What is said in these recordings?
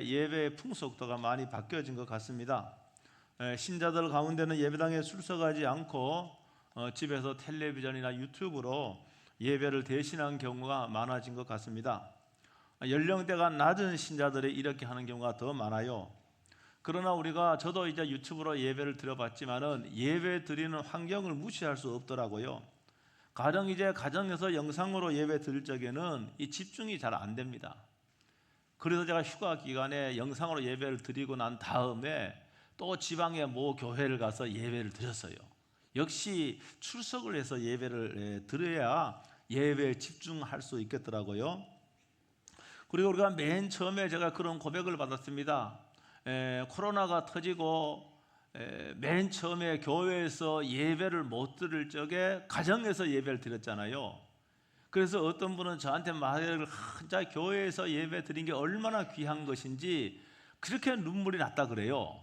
이후에 예배의 풍속도가 많이 바뀌어진 것 같습니다. 신자들 가운데는 예배당에 출석하지 않고 집에서 텔레비전이나 유튜브로 예배를 대신한 경우가 많아진 것 같습니다. 연령대가 낮은 신자들이 이렇게 하는 경우가 더 많아요. 그러나 저도 이제 유튜브로 예배를 드려봤지만은 예배 드리는 환경을 무시할 수 없더라고요. 가정에서 영상으로 예배 드릴 적에는 이 집중이 잘 안 됩니다. 그래서 제가 휴가 기간에 영상으로 예배를 드리고 난 다음에 또 지방의 모 교회를 가서 예배를 드렸어요. 역시 출석을 해서 예배를 드려야 예배에 집중할 수 있겠더라고요. 그리고 우리가 맨 처음에 제가 그런 고백을 받았습니다. 코로나가 터지고 맨 처음에 교회에서 예배를 못 드릴 적에 가정에서 예배를 드렸잖아요. 그래서 어떤 분은 저한테 말을 진짜 교회에서 예배 드린 게 얼마나 귀한 것인지 그렇게 눈물이 났다 그래요.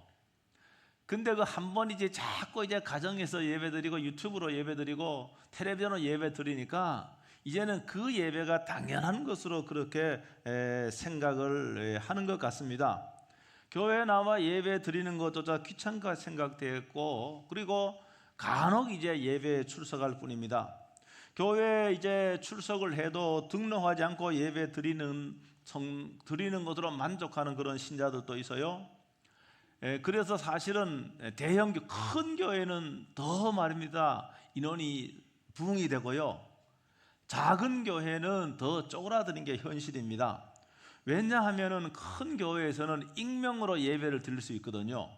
근데 그 한 번 이제 자꾸 가정에서 예배 드리고 유튜브로 예배 드리고 텔레비전으로 예배 드리니까 이제는 그 예배가 당연한 것으로 그렇게 생각을 하는 것 같습니다. 교회에 나와 예배 드리는 것조차 귀찮게 생각되었고, 그리고 간혹 예배에 출석할 뿐입니다. 교회에 출석을 해도 등록하지 않고 예배 드리는 것으로 만족하는 그런 신자들도 있어요. 그래서 사실은 큰 교회는 더 말입니다. 인원이 부흥이 되고요. 작은 교회는 더 쪼그라드는 게 현실입니다. 왜냐하면 큰 교회에서는 익명으로 예배를 드릴 수 있거든요.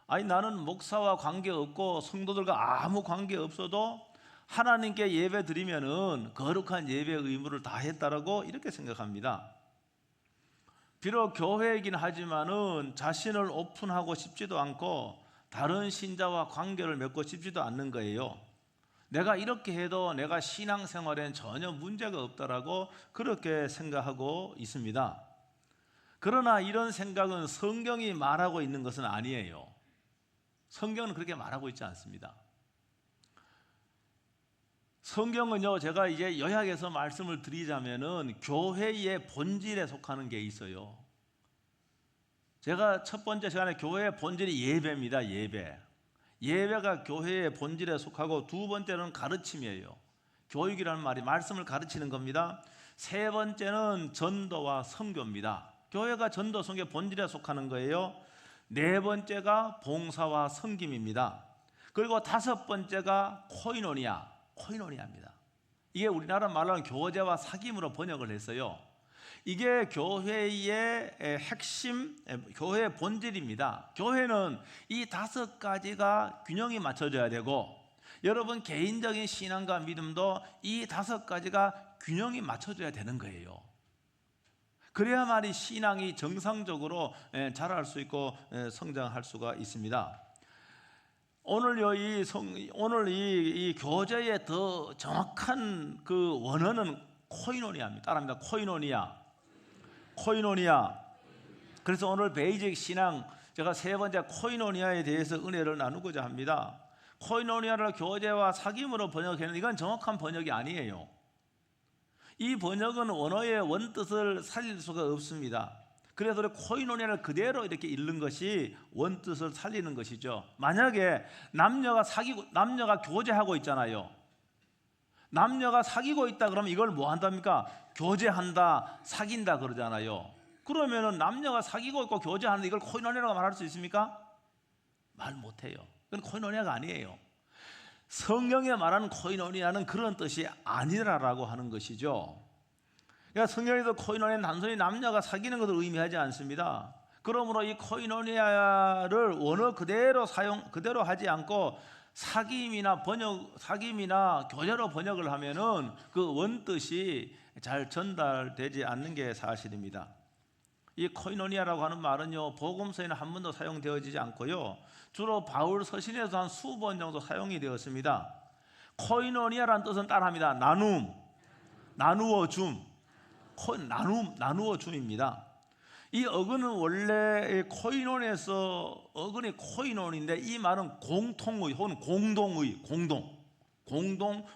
나는 목사와 관계없고 성도들과 아무 관계없어도 하나님께 예배 드리면은 거룩한 예배의 의무를 다했다라고 이렇게 생각합니다. 비록 교회이긴 하지만은 자신을 오픈하고 싶지도 않고 다른 신자와 관계를 맺고 싶지도 않는 거예요. 내가 이렇게 해도 내가 신앙생활엔 전혀 문제가 없다라고 그렇게 생각하고 있습니다. 그러나 이런 생각은 성경이 말하고 있는 것은 아니에요. 성경은 그렇게 말하고 있지 않습니다. 성경은요, 제가 요약해서 말씀을 드리자면은 교회의 본질에 속하는 게 있어요. 제가 첫 번째 시간에 교회의 본질이 예배입니다. 예배가 교회의 본질에 속하고, 두 번째는 가르침이에요. 교육이라는 말이 말씀을 가르치는 겁니다. 세 번째는 전도와 선교입니다. 교회가 전도 선교 본질에 속하는 거예요. 네 번째가 봉사와 섬김입니다. 그리고 다섯 번째가 코이노니아입니다. 이게 우리나라 말로는 교제와 사귐으로 번역을 했어요. 이게 교회의 핵심, 교회의 본질입니다. 교회는 이 다섯 가지가 균형이 맞춰져야 되고, 여러분 개인적인 신앙과 믿음도 이 다섯 가지가 균형이 맞춰져야 되는 거예요. 그래야만이 신앙이 정상적으로 자랄 수 있고 성장할 수가 있습니다. 오늘 이 교제의 더 정확한 그 원어는 코이노니아입니다. 따라합니다. 코이노니아. 그래서 오늘 베이직 신앙, 제가 세 번째 코이노니아에 대해서 은혜를 나누고자 합니다. 코이노니아를 교제와 사귐으로 번역했는데 이건 정확한 번역이 아니에요. 이 번역은 원어의 원뜻을 살릴 수가 없습니다. 그래서 코이노니아를 그대로 이렇게 읽는 것이 원뜻을 살리는 것이죠. 만약에 남녀가 교제하고 있잖아요. 남녀가 사귀고 있다 그러면 이걸 뭐 한답니까? 교제한다, 사귄다 그러잖아요. 그러면은 남녀가 사귀고 있고 교제하는데 이걸 코이노니아라고 말할 수 있습니까? 말 못해요. 그건 코이노니아가 아니에요. 성경에 말하는 코이노니아는 그런 뜻이 아니라라고 하는 것이죠. 그러니까 성경에서 코이노니아는 단순히 남녀가 사귀는 것을 의미하지 않습니다. 그러므로 이 코이노니아를 원어 그대로 하지 않고 사귐이나 교제로 번역을 하면은 그 원뜻이 잘 전달되지 않는 게 사실입니다. 이 코이노니아라고 하는 말은요, 복음서에는 한 번도 사용되어지지 않고요, 주로 바울 서신에서 한 수번 정도 사용이 되었습니다. 코이노니아라는 뜻은 따라합니다. 나누어 줌입니다. 이 어근은 원래 코이논에서 어근이 코이논인데, 이 말은 공통의 혹은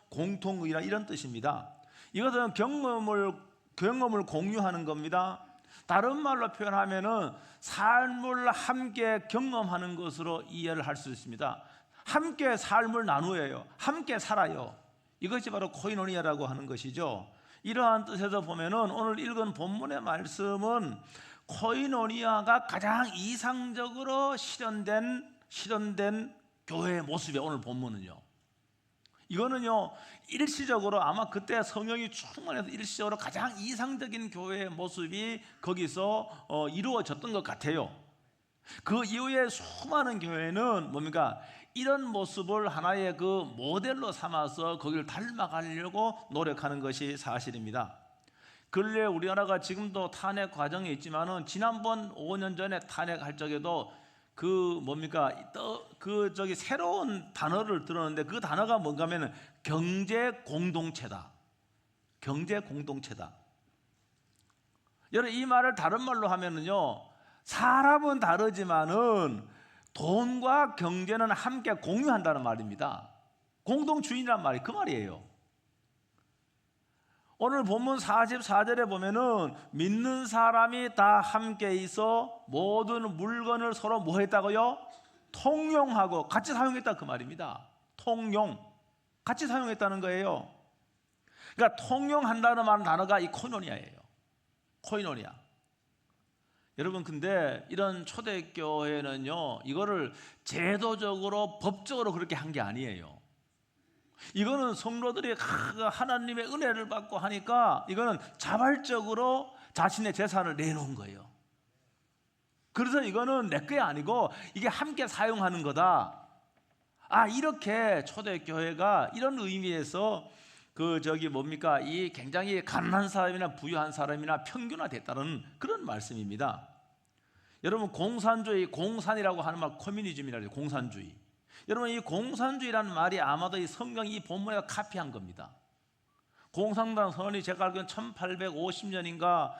공동의라 이런 뜻입니다. 이것은 경험을 공유하는 겁니다. 다른 말로 표현하면은 삶을 함께 경험하는 것으로 이해를 할 수 있습니다. 함께 삶을 나누어요. 함께 살아요. 이것이 바로 코이노니아라고 하는 것이죠. 이러한 뜻에서 보면은 오늘 읽은 본문의 말씀은 코이노니아가 가장 이상적으로 실현된 교회의 모습이에요. 오늘 본문은요. 이거는요, 일시적으로 아마 그때 성령이 충만해서 일시적으로 가장 이상적인 교회의 모습이 거기서 이루어졌던 것 같아요. 그 이후에 수많은 교회는 뭡니까? 이런 모습을 하나의 그 모델로 삼아서 거기를 닮아가려고 노력하는 것이 사실입니다. 근래 우리나라가 지금도 탄핵 과정에 있지만은 지난번 5년 전에 탄핵할 적에도 새로운 단어를 들었는데 그 단어가 뭔가 하면은 경제 공동체다. 경제 공동체다. 여러분, 이 말을 다른 말로 하면은요, 사람은 다르지만은 돈과 경제는 함께 공유한다는 말입니다. 공동주의란 말이 그 말이에요. 오늘 본문 44절에 보면은 믿는 사람이 다 함께 있어 모든 물건을 서로 뭐 했다고요? 통용하고 같이 사용했다 그 말입니다. 통용, 같이 사용했다는 거예요. 그러니까 통용한다는 말은 단어가 이 코이노니아예요. 코이노니아. 여러분, 근데 이런 초대교회는요, 이거를 제도적으로 법적으로 그렇게 한 게 아니에요. 이거는 성도들이 하나님의 은혜를 받고 하니까 이거는 자발적으로 자신의 재산을 내놓은 거예요. 그래서 이거는 내 게 아니고 이게 함께 사용하는 거다. 이렇게 초대교회가 이런 의미에서 이 굉장히 가난한 사람이나 부유한 사람이나 평균화됐다는 그런 말씀입니다. 여러분, 공산이라고 하는 말 커뮤니즘이라고 해요. 공산주의. 여러분, 이 공산주의라는 말이 아마도 이 성경 이 본문에서 카피한 겁니다. 공산당 선언이 제가 알기로는 1850년인가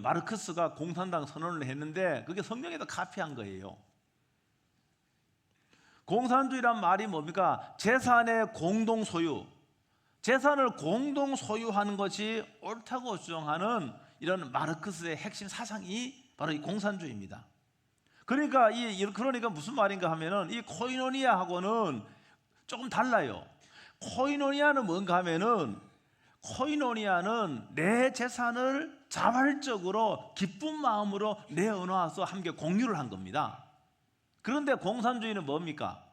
마르크스가 공산당 선언을 했는데 그게 성경에도 카피한 거예요. 공산주의란 말이 뭡니까? 재산의 공동 소유, 재산을 공동 소유하는 것이 옳다고 주장하는 이런 마르크스의 핵심 사상이 바로 이 공산주의입니다. 그러니까 무슨 말인가 하면은 이 코이노니아하고는 조금 달라요. 코이노니아는 뭔가 하면은 코이노니아는 내 재산을 자발적으로 기쁜 마음으로 내어놓아서 함께 공유를 한 겁니다. 그런데 공산주의는 뭡니까?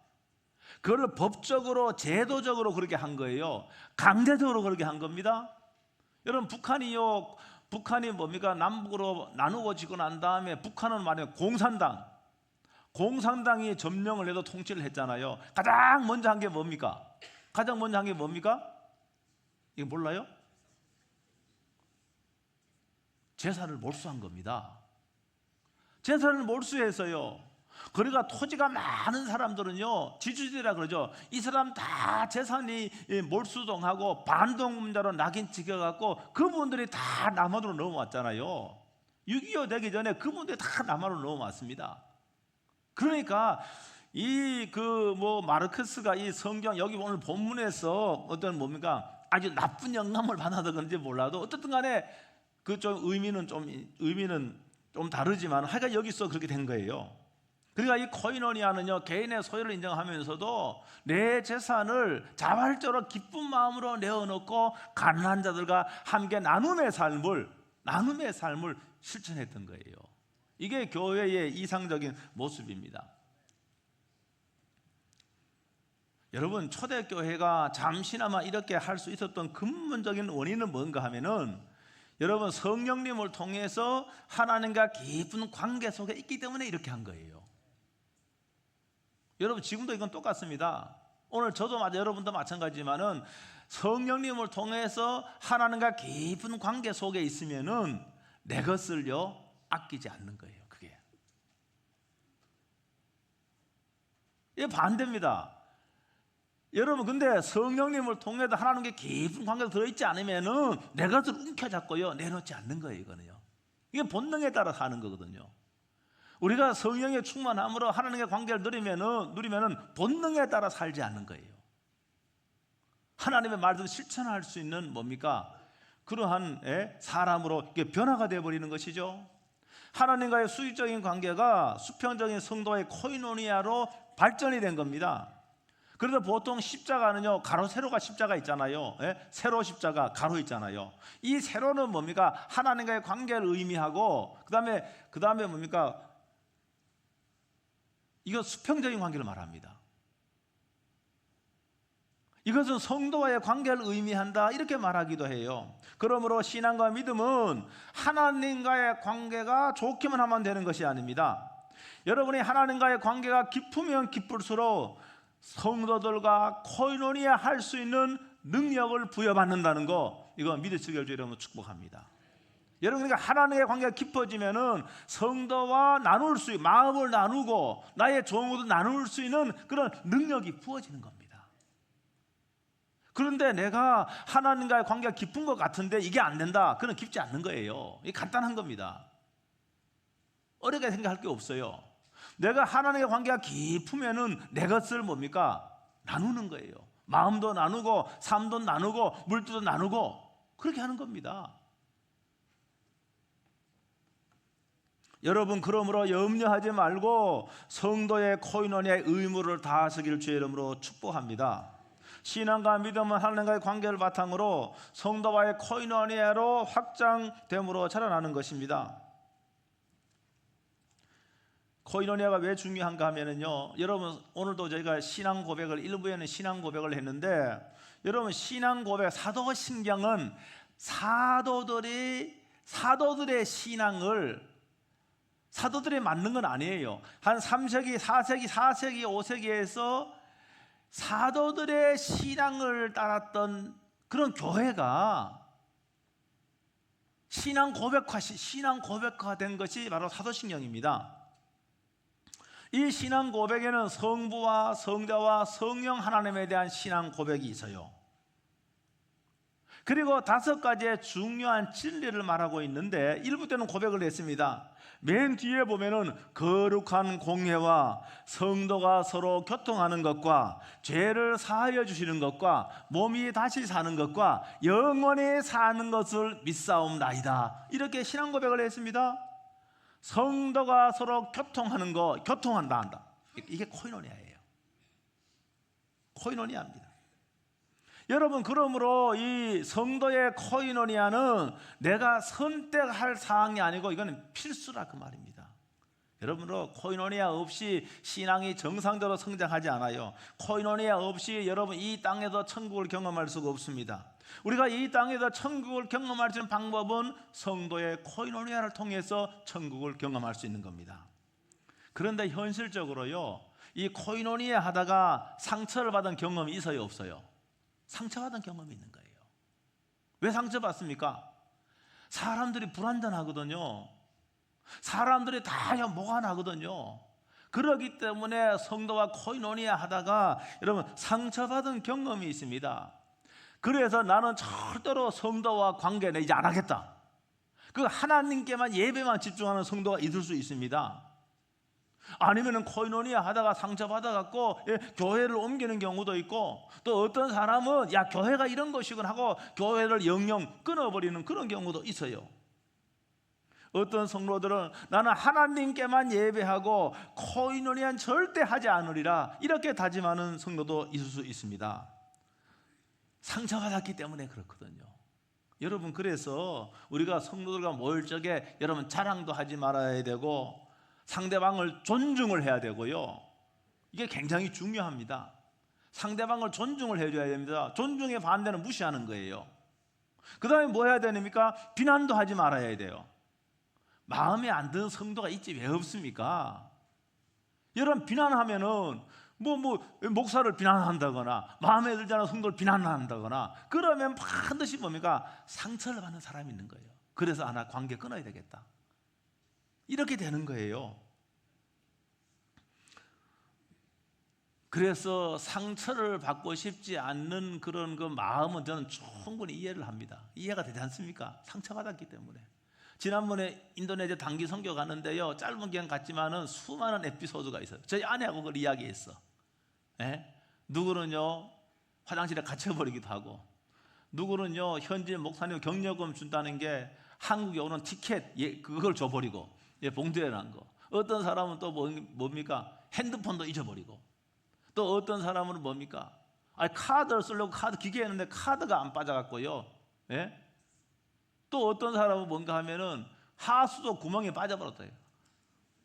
그걸 법적으로 제도적으로 그렇게 한 거예요. 강제적으로 그렇게 한 겁니다. 여러분, 북한이 뭡니까? 남북으로 나누어지고 난 다음에 북한은 말이에요, 공산당이 점령을 해도 통치를 했잖아요. 가장 먼저 한 게 뭡니까? 이거 몰라요? 재산을 몰수한 겁니다. 재산을 몰수해서요, 그러니까 토지가 많은 사람들은요, 지주들이라 그러죠. 이 사람 다 재산이 몰수동하고 반동문자로 낙인 찍혀갖고 그분들이 다 남한으로 넘어왔잖아요. 6.25 되기 전에 그분들이 다 남한으로 넘어왔습니다. 그러니까 마르크스가 이 성경 여기 오늘 본문에서 아주 나쁜 영감을 받아서 그런지 몰라도 어쨌든 간에 의미는 좀 다르지만 하여간 여기서 그렇게 된 거예요. 그러니까 이 코이노니아는요, 개인의 소유를 인정하면서도 내 재산을 자발적으로 기쁜 마음으로 내어놓고 가난한 자들과 함께 나눔의 삶을 실천했던 거예요. 이게 교회의 이상적인 모습입니다. 여러분, 초대교회가 잠시나마 이렇게 할 수 있었던 근본적인 원인은 뭔가 하면은, 여러분, 성령님을 통해서 하나님과 깊은 관계 속에 있기 때문에 이렇게 한 거예요. 여러분, 지금도 이건 똑같습니다. 오늘 저도 여러분도 마찬가지지만은 성령님을 통해서 하나님과 깊은 관계 속에 있으면은 내 것을요 아끼지 않는 거예요. 이게 반대입니다. 여러분, 근데 성령님을 통해서 하나님께 깊은 관계가 들어있지 않으면은 내 것을 움켜잡고요 내놓지 않는 거예요. 이게 본능에 따라 사는 거거든요. 우리가 성령의 충만함으로 하나님의 관계를 누리면은 본능에 따라 살지 않는 거예요. 하나님의 말씀을 실천할 수 있는 그러한 사람으로 변화가 되어버리는 것이죠. 하나님과의 수직적인 관계가 수평적인 성도의 코이노니아로 발전이 된 겁니다. 그래서 보통 십자가는요, 가로 세로가 십자가 있잖아요. 세로 십자가, 가로 있잖아요. 이 세로는 뭡니까? 하나님과의 관계를 의미하고, 그 다음에 뭡니까? 이건 수평적인 관계를 말합니다. 이것은 성도와의 관계를 의미한다, 이렇게 말하기도 해요. 그러므로 신앙과 믿음은 하나님과의 관계가 좋기만 하면 되는 것이 아닙니다. 여러분이 하나님과의 관계가 깊으면 깊을수록 성도들과 코이노니아 할 수 있는 능력을 부여받는다는 거, 이거 믿으시길 주 여러분 축복합니다. 여러분, 그러니까 하나님의 관계가 깊어지면은 성도와 나눌 수, 마음을 나누고 나의 종으로 나눌 수 있는 그런 능력이 부어지는 겁니다. 그런데 내가 하나님과의 관계가 깊은 것 같은데 이게 안 된다, 그건 깊지 않는 거예요. 이게 간단한 겁니다. 어렵게 생각할 게 없어요. 내가 하나님의 관계가 깊으면은 내 것을 뭡니까? 나누는 거예요. 마음도 나누고 삶도 나누고 물질도 나누고 그렇게 하는 겁니다. 여러분, 그러므로 염려하지 말고 성도의 코이노니아의 의무를 다하시기를 주의 이름으로 축복합니다. 신앙과 믿음은 하나님과의 관계를 바탕으로 성도와의 코이노니아로 확장됨으로 자라나는 것입니다. 코이노니아가 왜 중요한가 하면은요, 여러분, 오늘도 저희가 신앙 고백을, 일부에는 신앙 고백을 했는데, 여러분, 신앙 고백, 사도신경은 사도들의 신앙을 사도들이 만든 건 아니에요. 한 3세기, 4세기, 4세기, 5세기에서 사도들의 신앙을 따랐던 그런 교회가 신앙 고백화된 것이 바로 사도신경입니다. 이 신앙 고백에는 성부와 성자와 성령 하나님에 대한 신앙 고백이 있어요. 그리고 5가지의 중요한 진리를 말하고 있는데, 1부 때는 고백을 했습니다. 맨 뒤에 보면은 거룩한 공회와 성도가 서로 교통하는 것과 죄를 사하여 주시는 것과 몸이 다시 사는 것과 영원히 사는 것을 믿사옵나이다, 이렇게 신앙 고백을 했습니다. 성도가 서로 교통하는 거, 교통한다 한다, 이게 코이노니아예요. 코이노니아입니다. 여러분, 그러므로 이 성도의 코이노니아는 내가 선택할 사항이 아니고 이거는 필수라, 그 말입니다. 여러분으로 코이노니아 없이 신앙이 정상적으로 성장하지 않아요. 코이노니아 없이 여러분 이 땅에서 천국을 경험할 수가 없습니다. 우리가 이 땅에서 천국을 경험할 수 있는 방법은 성도의 코이노니아를 통해서 천국을 경험할 수 있는 겁니다. 그런데 현실적으로요, 이 코이노니아 하다가 상처를 받은 경험이 있어요, 없어요? 상처받은 경험이 있는 거예요. 왜 상처받습니까? 사람들이 불완전하거든요. 사람들이 다 뭐가 나거든요. 그렇기 때문에 성도와 코이노니아 하다가 여러분 상처받은 경험이 있습니다. 그래서 나는 절대로 성도와 관계는 이제 안 하겠다, 그 하나님께만 예배만 집중하는 성도가 있을 수 있습니다. 아니면은 코이노니아 하다가 상처받아갖고 교회를 옮기는 경우도 있고, 또 어떤 사람은 야 교회가 이런 것이군 하고 교회를 영영 끊어버리는 그런 경우도 있어요. 어떤 성도들은 나는 하나님께만 예배하고 코이노니아는 절대 하지 않으리라, 이렇게 다짐하는 성도도 있을 수 있습니다. 상처받았기 때문에 그렇거든요. 여러분, 그래서 우리가 성도들과 모일 적에 여러분 자랑도 하지 말아야 되고 상대방을 존중을 해야 되고요. 이게 굉장히 중요합니다. 상대방을 존중을 해줘야 됩니다. 존중의 반대는 무시하는 거예요. 그 다음에 뭐 해야 됩니까? 비난도 하지 말아야 돼요. 마음에 안 드는 성도가 있지 왜 없습니까? 여러분, 비난하면은 목사를 비난한다거나 마음에 들지 않은 성도를 비난한다거나 그러면 반드시 뭡니까? 상처를 받는 사람이 있는 거예요. 그래서 하나 관계 끊어야 되겠다, 이렇게 되는 거예요. 그래서 상처를 받고 싶지 않는 그런 그 마음은 저는 충분히 이해를 합니다. 이해가 되지 않습니까? 상처받았기 때문에. 지난번에 인도네시아 단기 선교 가는데요, 짧은 기간 갔지만은 수많은 에피소드가 있어요. 저희 아내하고 그걸 이야기했어. 누구는요 화장실에 갇혀버리기도 하고, 누구는요 현지 목사님 격려금 준다는 게 한국에 오는 티켓 그걸 줘버리고 봉투에 난 거. 어떤 사람은 또 뭡니까? 핸드폰도 잊어버리고. 또 어떤 사람은 뭡니까? 카드를 쓰려고 카드 기계에 했는데 카드가 안 빠져갖고요. 예? 또 어떤 사람은 뭔가 하면은 하수도 구멍에 빠져버렸어요.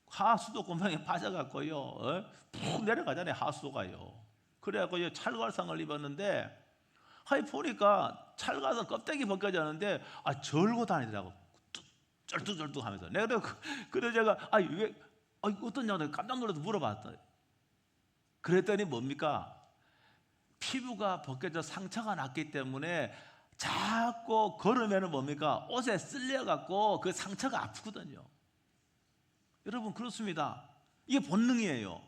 하수도 구멍에 빠져갖고요. 푹 내려가잖아요. 하수도가요. 그래갖고 찰과상을 입었는데 보니까 찰과상 껍데기 벗겨졌는데 절고 다니더라고. 쩔뚝쩔뚝 하면서. 내가 그래서 제가 왜 어떤 양도 깜짝 놀라서 물어봤어요. 그랬더니 뭡니까? 피부가 벗겨져 상처가 났기 때문에 자꾸 걸으면 뭡니까? 옷에 쓸려갖고 그 상처가 아프거든요. 여러분 그렇습니다. 이게 본능이에요.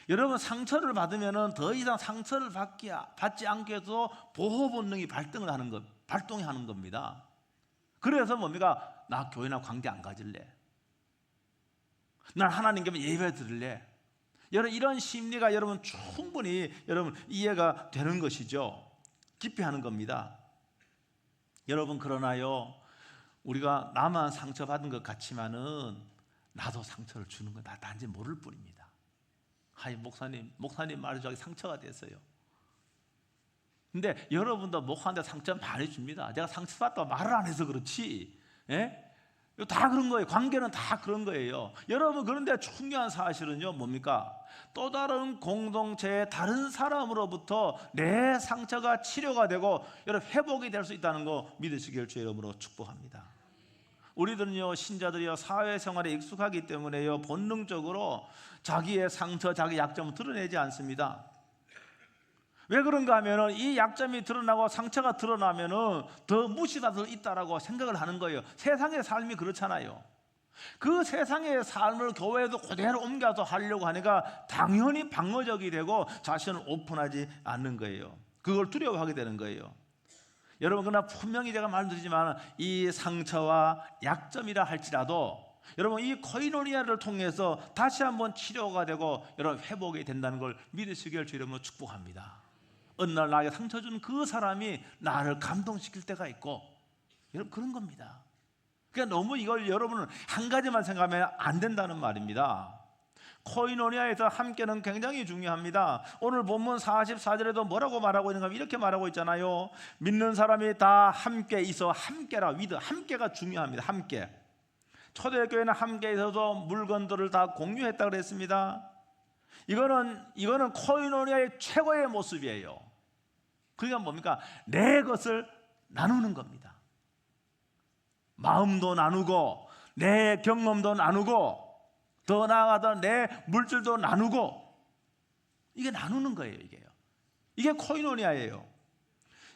여러분 상처를 받으면 더 이상 상처를 받지 않게 해서 보호 본능이 발동이 하는 겁니다. 그래서 뭡니까? 나 교회나 관계 안 가질래. 난 하나님께만 예배 드릴래. 여러분 이런 심리가 여러분 충분히 여러분 이해가 되는 것이죠. 깊이 하는 겁니다. 여러분 그러나요 우리가 나만 상처받은 것 같지만은 나도 상처를 주는 건 나 단지 모를 뿐입니다. 목사님 말이 저기 상처가 됐어요. 근데 여러분도 목사한테 상처 많이 줍니다. 제가 상처받다고 말을 안 해서 그렇지. 예? 다 그런 거예요. 관계는 다 그런 거예요. 여러분 그런데 중요한 사실은요 뭡니까? 또 다른 공동체의 다른 사람으로부터 내 상처가 치료가 되고 여러분 회복이 될 수 있다는 거 믿으시길 주의 이름으로 축복합니다. 우리들은요 신자들이요 사회생활에 익숙하기 때문에요 본능적으로 자기의 상처, 자기 약점을 드러내지 않습니다. 왜 그런가 하면은 이 약점이 드러나고 상처가 드러나면은 더 무시받을 있다라고 생각을 하는 거예요. 세상의 삶이 그렇잖아요. 그 세상의 삶을 교회에도 그대로 옮겨서 하려고 하니까 당연히 방어적이 되고 자신을 오픈하지 않는 거예요. 그걸 두려워하게 되는 거예요. 여러분 그러나 분명히 제가 말씀드리지만 이 상처와 약점이라 할지라도 여러분 이 코이노니아를 통해서 다시 한번 치료가 되고 여러분 회복이 된다는 걸 믿으시길 주님으로 축복합니다. 어느 날 나에게 상처 준 그 사람이 나를 감동시킬 때가 있고 여러분 그런 겁니다. 그러니까 너무 이걸 여러분은 한 가지만 생각하면 안 된다는 말입니다. 코이노니아에서 함께는 굉장히 중요합니다. 오늘 본문 44절에도 뭐라고 말하고 있는가 하면 이렇게 말하고 있잖아요. 믿는 사람이 다 함께 있어. 함께라 위드 함께가 중요합니다. 함께. 초대교회는 함께 있어서 물건들을 다 공유했다고 그랬습니다. 이거는 코이노니아의 최고의 모습이에요. 그러니까 뭡니까? 내 것을 나누는 겁니다. 마음도 나누고 내 경험도 나누고 더 나아가서 내 물질도 나누고 이게 나누는 거예요. 이게 코이노니아예요.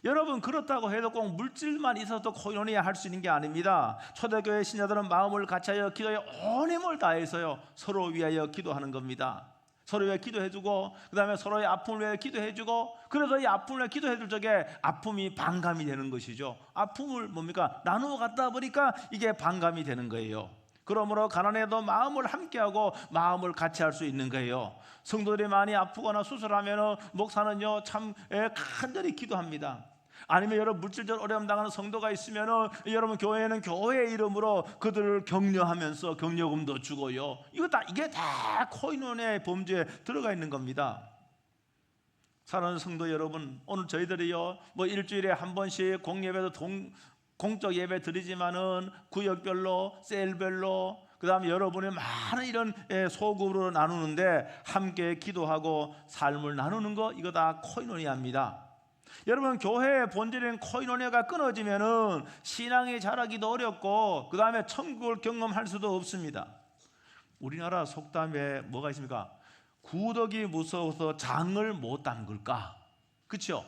여러분 그렇다고 해도 꼭 물질만 있어도 코이노니아 할 수 있는 게 아닙니다. 초대교회 신자들은 마음을 같이하여 기도에 온 힘을 다해서요 서로 위하여 기도하는 겁니다. 서로 위해 기도해주고 그 다음에 서로의 아픔을 위해 기도해주고 그래서 이 아픔을 위해 기도해줄 적에 아픔이 반감이 되는 것이죠. 아픔을 뭡니까? 나누어 갖다 보니까 이게 반감이 되는 거예요. 그러므로 가난해도 마음을 함께하고 마음을 같이 할 수 있는 거예요. 성도들이 많이 아프거나 수술하면 목사는요 참 간절히 기도합니다. 아니면 여러분 물질적 어려움 당하는 성도가 있으면 여러분 교회는 교회의 이름으로 그들을 격려하면서 격려금도 주고요. 이게 다 코이노니아의 범주에 들어가 있는 겁니다. 사랑하는 성도 여러분, 오늘 저희들이요 일주일에 한 번씩 공예배도 공적 예배 드리지만은 구역별로 셀별로 그다음에 여러분의 많은 이런 소그룹으로 나누는데 함께 기도하고 삶을 나누는 거 이거 다 코이노니아입니다. 여러분 교회의 본질인 코이노니아가 끊어지면은 신앙이 자라기도 어렵고 그다음에 천국을 경험할 수도 없습니다. 우리나라 속담에 뭐가 있습니까? 구덕이 무서워서 장을 못 담글까? 그렇죠?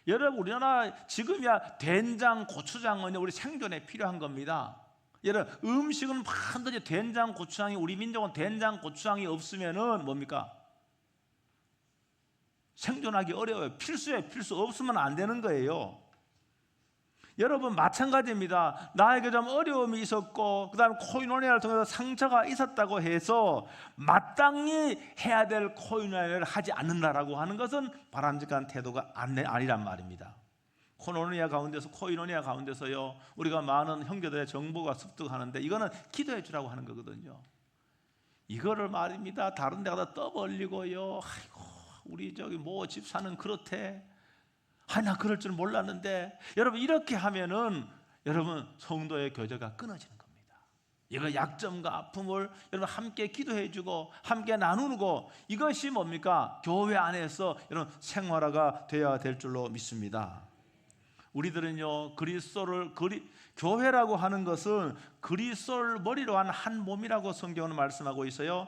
여러분 우리나라 지금이야 된장, 고추장은 우리 생존에 필요한 겁니다. 여러분 음식은 반드시 된장, 고추장이 우리 민족은 된장, 고추장이 없으면은 뭡니까? 생존하기 어려워요. 필수에 필수 없으면 안 되는 거예요. 여러분 마찬가지입니다. 나에게 좀 어려움이 있었고 그 다음에 코이노니아를 통해서 상처가 있었다고 해서 마땅히 해야 될 코이노니아를 하지 않는다라고 하는 것은 바람직한 태도가 아니란 말입니다. 코노니아 가운데서 코이노니아 가운데서요 우리가 많은 형제들의 정보가 습득하는데 이거는 기도해 주라고 하는 거거든요. 이거를 말입니다. 다른 데 가다 떠벌리고요. 아이고 우리 저기 뭐 집사는 그렇대. 나 그럴 줄 몰랐는데. 여러분 이렇게 하면은 여러분 성도의 교제가 끊어지는 겁니다. 이거 약점과 아픔을 여러분 함께 기도해 주고 함께 나누고 이것이 뭡니까? 교회 안에서 여러분 생활화가 되어야 될 줄로 믿습니다. 우리들은요 교회라고 하는 것은 그리스도를 머리로 한 한 몸이라고 성경은 말씀하고 있어요.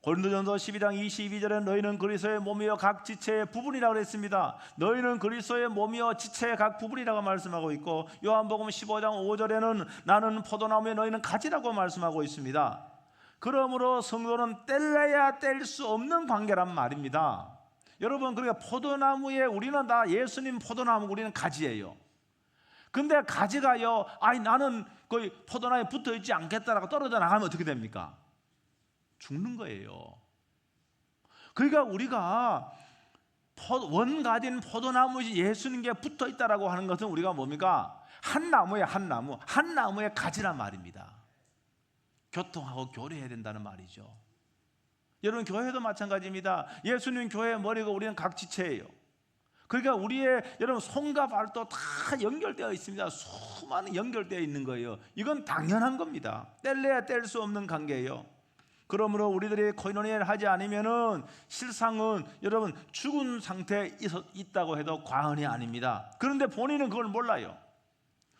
고린도전서 12장 22절에 너희는 그리스도의 몸이요 각 지체의 부분이라고 했습니다. 너희는 그리스도의 몸이요 지체의 각 부분이라고 말씀하고 있고, 요한복음 15장 5절에는 나는 포도나무에 너희는 가지라고 말씀하고 있습니다. 그러므로 성도는 뗄래야 뗄 수 없는 관계란 말입니다. 여러분, 그러니까 포도나무에 우리는 다 예수님 포도나무, 우리는 가지예요. 근데 가지가요, 나는 거의 포도나무에 붙어 있지 않겠다라고 떨어져 나가면 어떻게 됩니까? 죽는 거예요. 그러니까 우리가 원가진 포도나무 예수님께 붙어 있다라고 하는 것은 우리가 뭡니까? 한 나무에 가지란 말입니다. 교통하고 교류해야 된다는 말이죠. 여러분, 교회도 마찬가지입니다. 예수님 교회의 머리고 우리는 각 지체예요. 그러니까 우리의 여러분 손과 발도 다 연결되어 있습니다. 수많은 연결되어 있는 거예요. 이건 당연한 겁니다. 뗄래야 뗄 수 없는 관계예요. 그러므로 우리들이 코이노니아를 하지 않으면은 실상은 여러분 죽은 상태에 있다고 해도 과언이 아닙니다. 그런데 본인은 그걸 몰라요.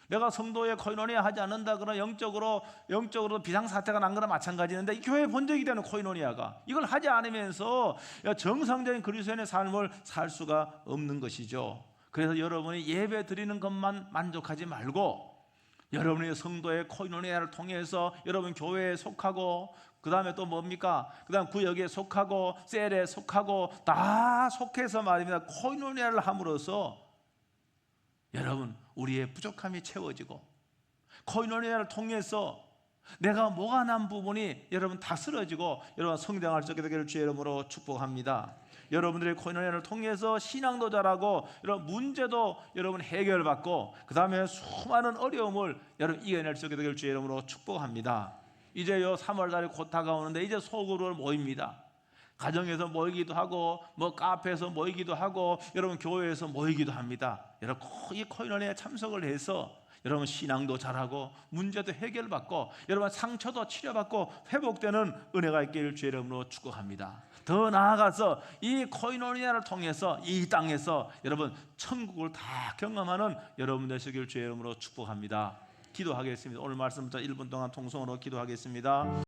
내가 성도의 코이노니아 하지 않는다 그러면 영적으로 비상사태가 난 거나 마찬가지인데, 이 교회의 본적이 되는 코이노니아가 이걸 하지 않으면서 정상적인 그리스도인의 삶을 살 수가 없는 것이죠. 그래서 여러분이 예배 드리는 것만 만족하지 말고 여러분의 성도의 코이노니아를 통해서 여러분 교회에 속하고, 그 다음에 또 뭡니까? 그 다음 구역에 속하고 셀에 속하고 다 속해서 말입니다. 코이노니아를 함으로써 여러분 우리의 부족함이 채워지고, 코이노니아를 통해서 내가 뭐가 난 부분이 여러분 다 쓰러지고 여러분 성장할 수 있게 되기를 주의 이름으로 축복합니다. 여러분들의 코이노니아를 통해서 신앙도 잘하고 여러분 문제도 여러분 해결받고, 그 다음에 수많은 어려움을 여러분 이겨낼 수 있게 되기를 주의 이름으로 축복합니다. 이제요 3월달이 곧 다가오는데 이제 소그룹을 모입니다. 가정에서 모이기도 하고 카페에서 모이기도 하고 여러분 교회에서 모이기도 합니다. 여러분 이 코이노니아에 참석을 해서 여러분 신앙도 잘하고 문제도 해결받고 여러분 상처도 치료받고 회복되는 은혜가 있기를 주의 이름으로 축복합니다. 더 나아가서 이 코이노니아를 통해서 이 땅에서 여러분 천국을 다 경험하는 여러분 되시길 주의 이름으로 축복합니다. 기도하겠습니다. 오늘 말씀부터 1분 동안 통성으로 기도하겠습니다.